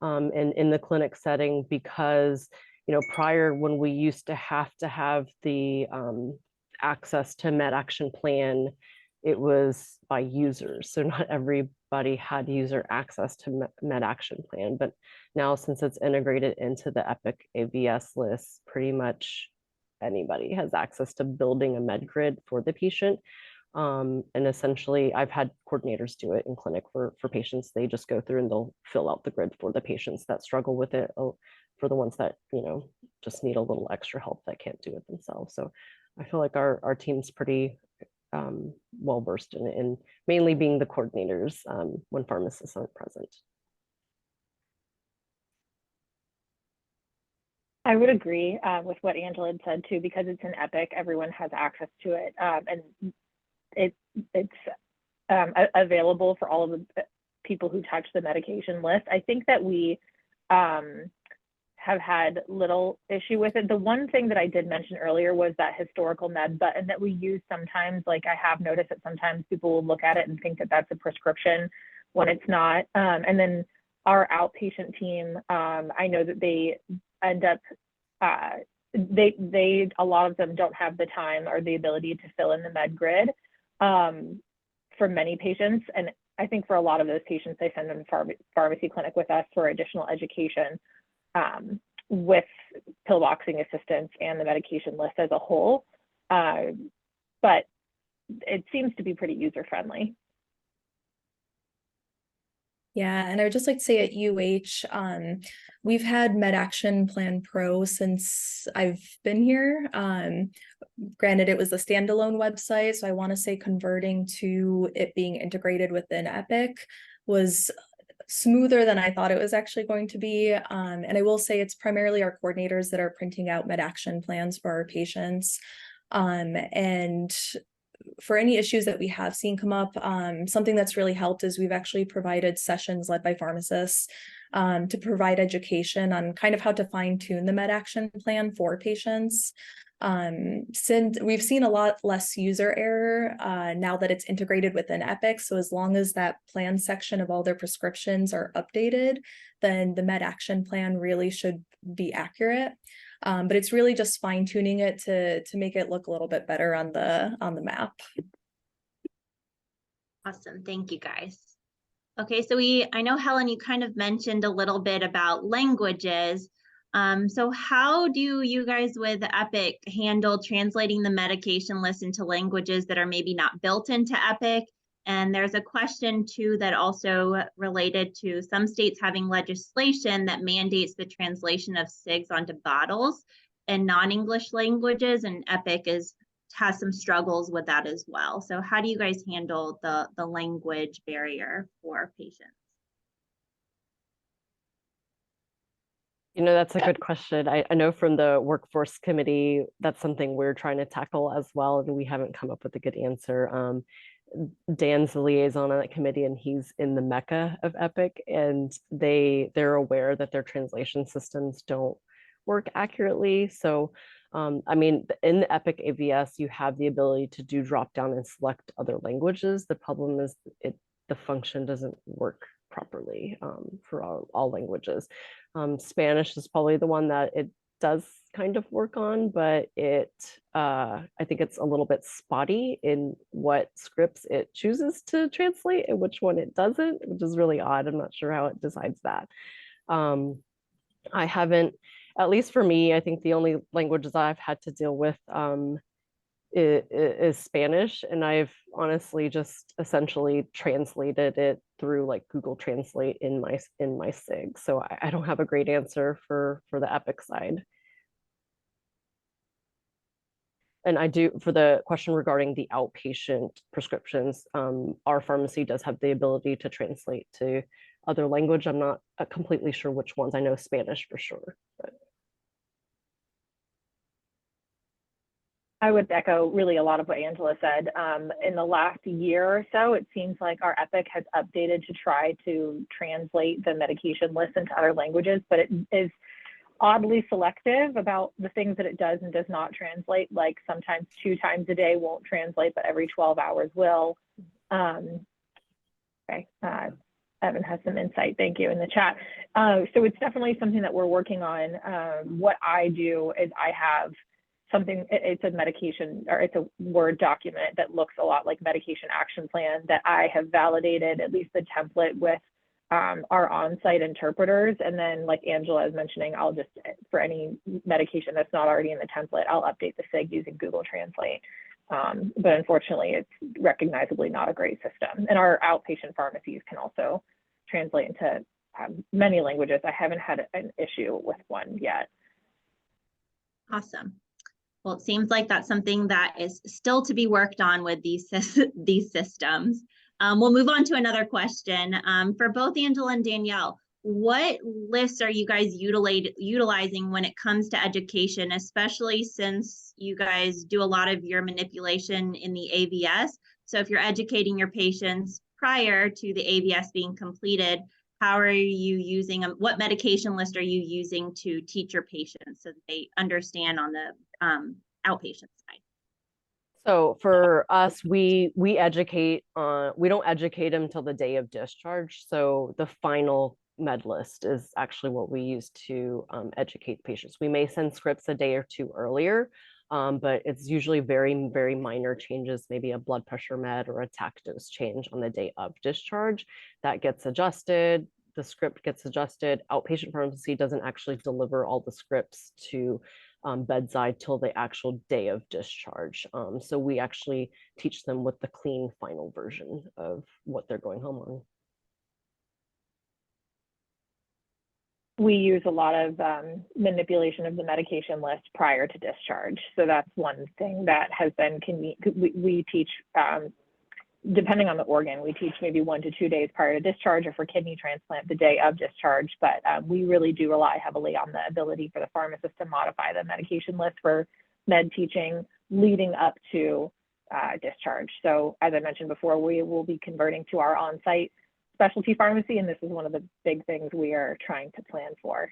And in the clinic setting, because prior, when we used to have the access to Med Action Plan, it was by users. So not everybody had user access to Med Action Plan. But now, since it's integrated into the Epic AVS list, pretty much anybody has access to building a med grid for the patient. And essentially, I've had coordinators do it in clinic for patients. They just go through and they'll fill out the grid for the patients that struggle with it, for the ones that just need a little extra help that can't do it themselves. So I feel like our team's pretty well versed in mainly being the coordinators when pharmacists aren't present. I would agree with what Angela had said too, because it's an Epic, everyone has access to it, and it's available for all of the people who touch the medication list. I think that we have had little issue with it. The one thing that I did mention earlier was that historical med button that we use sometimes. Like, I have noticed that sometimes people will look at it and think that that's a prescription when it's not. And then our outpatient team, I know that they end up, a lot of them don't have the time or the ability to fill in the med grid for many patients. And I think for a lot of those patients, they send them to pharmacy clinic with us for additional education with pillboxing assistance and the medication list as a whole. But it seems to be pretty user-friendly. Yeah, and I would just like to say at UH, we've had Med Action Plan Pro since I've been here. Granted, it was a standalone website, so I want to say converting to it being integrated within Epic was smoother than I thought it was actually going to be. And I will say it's primarily our coordinators that are printing out Med Action Plans for our patients. And for any issues that we have seen come up, something that's really helped is we've actually provided sessions led by pharmacists to provide education on kind of how to fine tune the Med Action Plan for patients. Since we've seen a lot less user error now that it's integrated within Epic. So as long as that plan section of all their prescriptions are updated, then the Med Action Plan really should be accurate. But it's really just fine tuning it to make it look a little bit better on the map. Awesome, thank you guys. Okay, so I know, Helen, you kind of mentioned a little bit about languages. So how do you guys with Epic handle translating the medication list into languages that are maybe not built into Epic? And there's a question too that also related to some states having legislation that mandates the translation of SIGs onto bottles in non-English languages, and Epic has some struggles with that as well. So how do you guys handle the language barrier for patients? That's a good question. I know from the workforce committee, that's something we're trying to tackle as well, and we haven't come up with a good answer. Dan's the liaison on that committee, and he's in the mecca of Epic, and they're aware that their translation systems don't work accurately. So, I mean, in the Epic AVS, you have the ability to do drop down and select other languages. The problem is the function doesn't work properly for all languages. Spanish is probably the one that it does kind of work on, but I think it's a little bit spotty in what scripts it chooses to translate and which one it doesn't, which is really odd. I'm not sure how it decides that. I haven't, at least for me, I think the only languages I've had to deal with is Spanish, and I've honestly just essentially translated it through like Google Translate in my SIG. So I don't have a great answer for the Epic side. And I do, for the question regarding the outpatient prescriptions, our pharmacy does have the ability to translate to other language. I'm not completely sure which ones. I know Spanish for sure, but. I would echo really a lot of what Angela said. In the last year or so, it seems like our Epic has updated to try to translate the medication list into other languages, but it is oddly selective about the things that it does and does not translate. Like sometimes 2 times a day won't translate, but every 12 hours will. Okay, Evan has some insight, thank you, in the chat. So it's definitely something that we're working on. What I do is I have something, it's a medication, or it's a Word document that looks a lot like medication action plan that I have validated at least the template with our on-site interpreters. And then like Angela is mentioning, I'll just, for any medication that's not already in the template, I'll update the SIG using Google Translate. But unfortunately, it's recognizably not a great system. And our outpatient pharmacies can also translate into many languages. I haven't had an issue with one yet. Awesome. Well, it seems like that's something that is still to be worked on with these systems. We'll move on to another question. For both Angela and Danielle, what lists are you guys utilizing when it comes to education, especially since you guys do a lot of your manipulation in the AVS? So if you're educating your patients prior to the AVS being completed, how are you using them? What medication list are you using to teach your patients so that they understand on the outpatient side? So for us, we educate on, we don't educate them until the day of discharge. So the final med list is actually what we use to educate patients. We may send scripts a day or two earlier, but it's usually very, very minor changes, maybe a blood pressure med or a TAC dose change on the day of discharge that gets adjusted. The script gets adjusted. Outpatient pharmacy doesn't actually deliver all the scripts to bedside till the actual day of discharge. So we actually teach them with the clean final version of what they're going home on. We use a lot of manipulation of the medication list prior to discharge. So that's one thing that has been convenient. We teach, depending on the organ, we teach maybe 1 to 2 days prior to discharge, or for kidney transplant, the day of discharge. But we really do rely heavily on the ability for the pharmacist to modify the medication list for med teaching leading up to discharge. So as I mentioned before, we will be converting to our on-site specialty pharmacy, and this is one of the big things we are trying to plan for.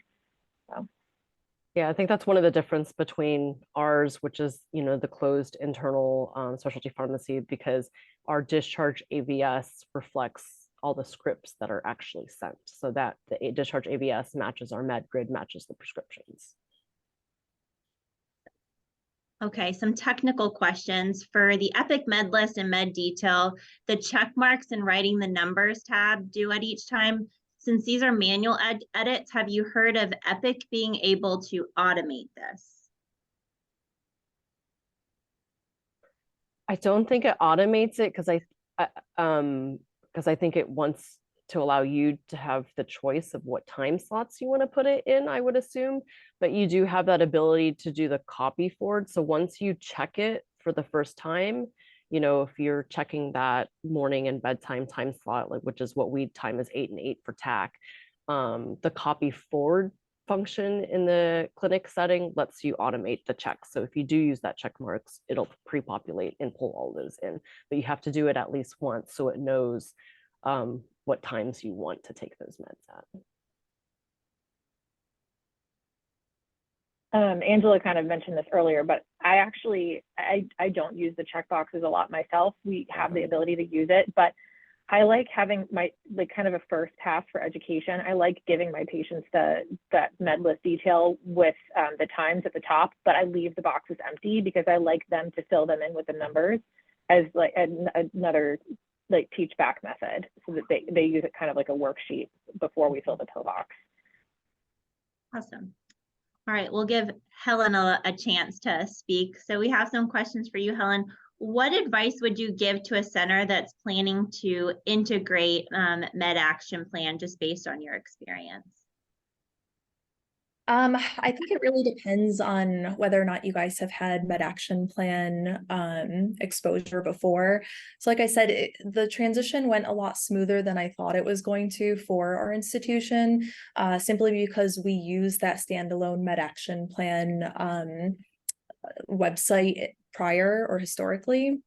So. Yeah, I think that's one of the difference between ours, which is, you know, the closed internal specialty pharmacy, because our discharge AVS reflects all the scripts that are actually sent. So that the discharge AVS matches our med grid, matches the prescriptions. Okay, some technical questions. For the Epic Med List and Med Detail, the check marks and writing the numbers tab due at each time. Since these are manual edits, have you heard of Epic being able to automate this? I don't think it automates it because I think it wants to allow you to have the choice of what time slots you want to put it in, I would assume. But you do have that ability to do the copy forward. So once you check it for the first time, you know, if you're checking that morning and bedtime time slot, like which is what we time as 8 and 8 for TAC, the copy forward function in the clinic setting lets you automate the checks. So if you do use that check marks, it'll pre-populate and pull all those in. But you have to do it at least once so it knows what times you want to take those meds at. Angela kind of mentioned this earlier, but I don't use the check boxes a lot myself. We have the ability to use it, but I like having my kind of a first pass for education. I like giving my patients that med list detail with the times at the top, but I leave the boxes empty because I like them to fill them in with the numbers as like another like teach back method, so that they use it kind of like a worksheet before we fill the pill box. Awesome. All right, we'll give Helen a chance to speak. So we have some questions for you, Helen. What advice would you give to a center that's planning to integrate Med Action Plan just based on your experience? I think it really depends on whether or not you guys have had Med Action Plan exposure before. So like I said, the transition went a lot smoother than I thought it was going to for our institution, simply because we use that standalone Med Action Plan website prior or historically.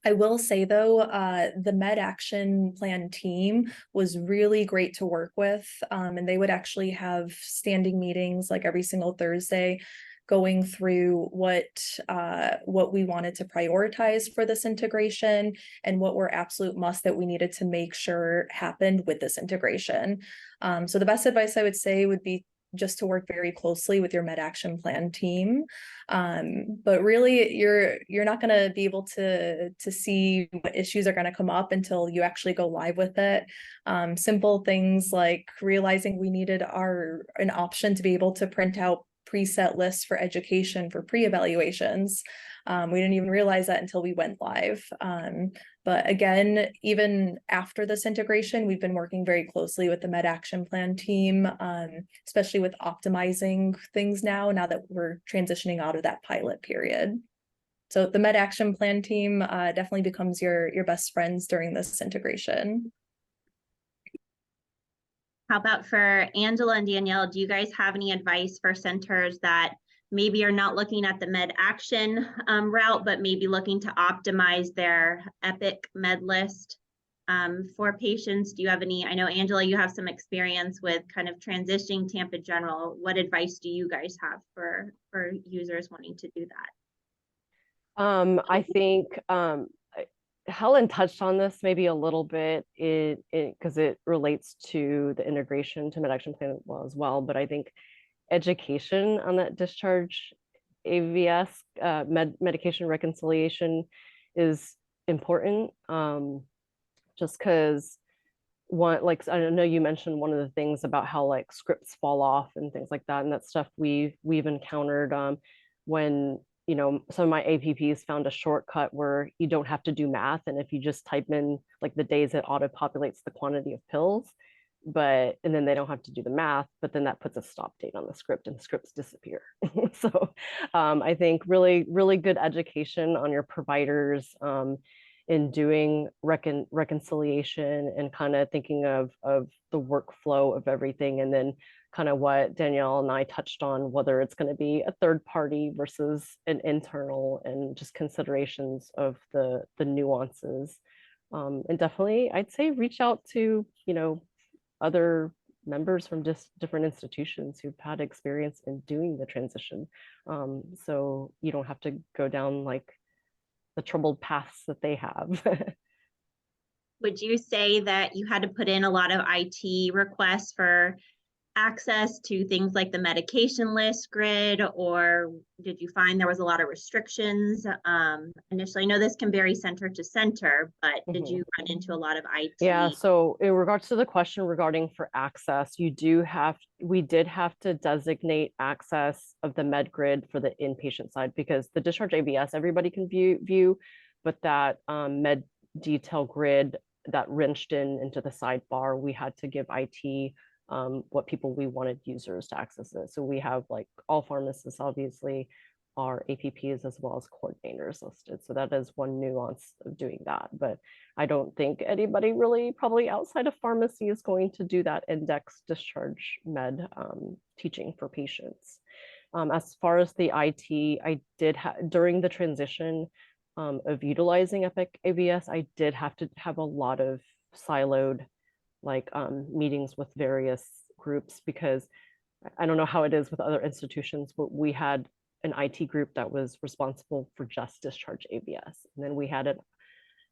I will say though, the Med Action Plan team was really great to work with, and they would actually have standing meetings like every single Thursday, going through what we wanted to prioritize for this integration and what were absolute must that we needed to make sure happened with this integration. So the best advice I would say would be just to work very closely with your Med Action Plan team. But really you're not going to be able to see what issues are going to come up until you actually go live with it. Simple things like realizing we needed an option to be able to print out preset lists for education for pre-evaluations. We didn't even realize that until we went live. But again, even after this integration, we've been working very closely with the Med Action Plan team, especially with optimizing things now that we're transitioning out of that pilot period. So the Med Action Plan team definitely becomes your best friends during this integration. How about for Angela and Danielle, do you guys have any advice for centers that maybe are not looking at the Med Action route, but maybe looking to optimize their Epic Med list for patients? Do you have any? I know, Angela, you have some experience with kind of transitioning Tampa General. What advice do you guys have for users wanting to do that? I think Helen touched on this maybe a little bit because it relates to the integration to Med Action Plan as well, but I think education on that discharge AVS medication reconciliation is important, just because like I know you mentioned one of the things about how like scripts fall off and things like that, and that stuff we've encountered when some of my APPs found a shortcut where you don't have to do math, and if you just type in like the days, it auto populates the quantity of pills, and then they don't have to do the math, but then that puts a stop date on the script and the scripts disappear. So I think really good education on your providers in doing reconciliation and kind of thinking of the workflow of everything, and then kind of what Danielle and I touched on, whether it's going to be a third party versus an internal, and just considerations of the nuances. And definitely I'd say reach out to other members from just different institutions who've had experience in doing the transition. So you don't have to go down like the troubled paths that they have. Would you say that you had to put in a lot of IT requests for access to things like the medication list grid, or did you find there was a lot of restrictions initially? I know this can vary center to center, but did you run into a lot of IT? Yeah, so in regards to the question regarding for access, we did have to designate access of the med grid for the inpatient side, because the discharge ABS everybody can view, but that med detail grid that wrenched into the sidebar, we had to give IT what people we wanted users to access it. So we have like all pharmacists obviously are APPs as well as coordinators listed. So that is one nuance of doing that. But I don't think anybody really probably outside of pharmacy is going to do that index discharge med teaching for patients. As far as the IT, I did during the transition of utilizing Epic AVS, I did have to have a lot of siloed meetings with various groups, because I don't know how it is with other institutions, but we had an IT group that was responsible for just discharge AVS. And then we had it,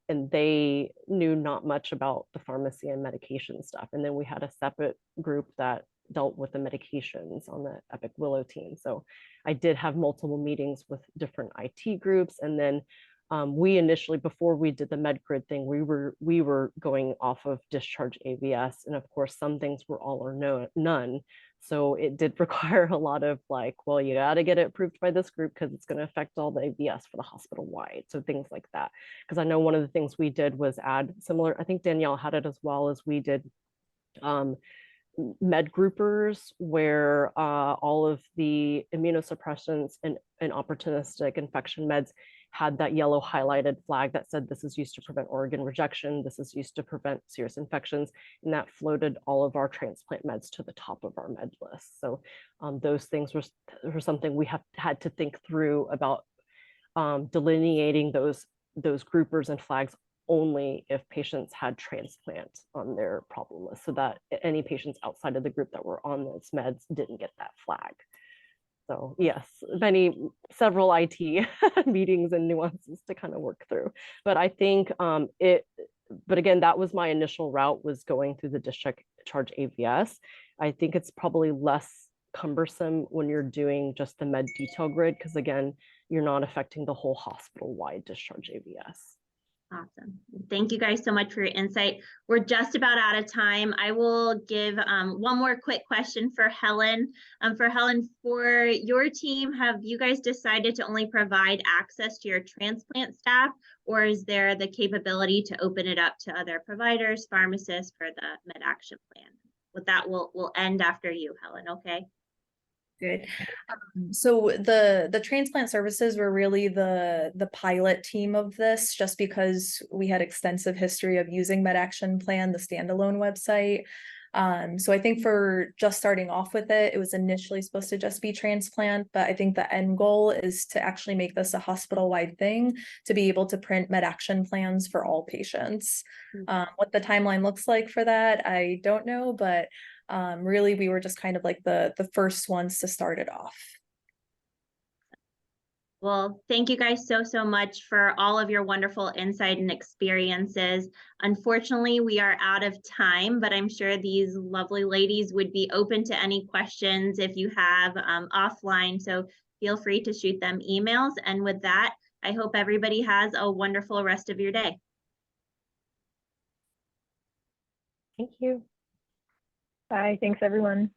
and they knew not much about the pharmacy and medication stuff. And then we had a separate group that dealt with the medications on the Epic Willow team. So I did have multiple meetings with different IT groups. And then We initially, before we did the MedGrid thing, we were going off of Discharge AVS, and of course some things were all or none. So it did require a lot of like, well, you got to get it approved by this group because it's going to affect all the AVS for the hospital wide. So things like that. Because I know one of the things we did was add similar, I think Danielle had it as well, as we did med groupers where all of the immunosuppressants and opportunistic infection meds had that yellow highlighted flag that said this is used to prevent organ rejection, this is used to prevent serious infections, and that floated all of our transplant meds to the top of our med list. So those things were something we had to think through about delineating those groupers and flags only if patients had transplant on their problem list, so that any patients outside of the group that were on those meds didn't get that flag. So yes, several IT meetings and nuances to kind of work through. But I think but again, that was my initial route, was going through the Discharge AVS. I think it's probably less cumbersome when you're doing just the med detail grid, because again, you're not affecting the whole hospital-wide Discharge AVS. Awesome. Thank you guys so much for your insight. We're just about out of time. I will give one more quick question for Helen. For Helen, for your team, have you guys decided to only provide access to your transplant staff, or is there the capability to open it up to other providers, pharmacists for the Med Action Plan? With that, we'll end after you, Helen, okay? Good. So the transplant services were really the pilot team of this, just because we had extensive history of using Med Action Plan, the standalone website. So I think for just starting off with it, it was initially supposed to just be transplant, but I think the end goal is to actually make this a hospital-wide thing, to be able to print Med Action Plans for all patients. What the timeline looks like for that, I don't know, but really we were just kind of like the first ones to start it off. Well, thank you guys so much for all of your wonderful insight and experiences. Unfortunately, we are out of time, but I'm sure these lovely ladies would be open to any questions if you have offline. So feel free to shoot them emails. And with that, I hope everybody has a wonderful rest of your day. Thank you. Bye. Thanks, everyone.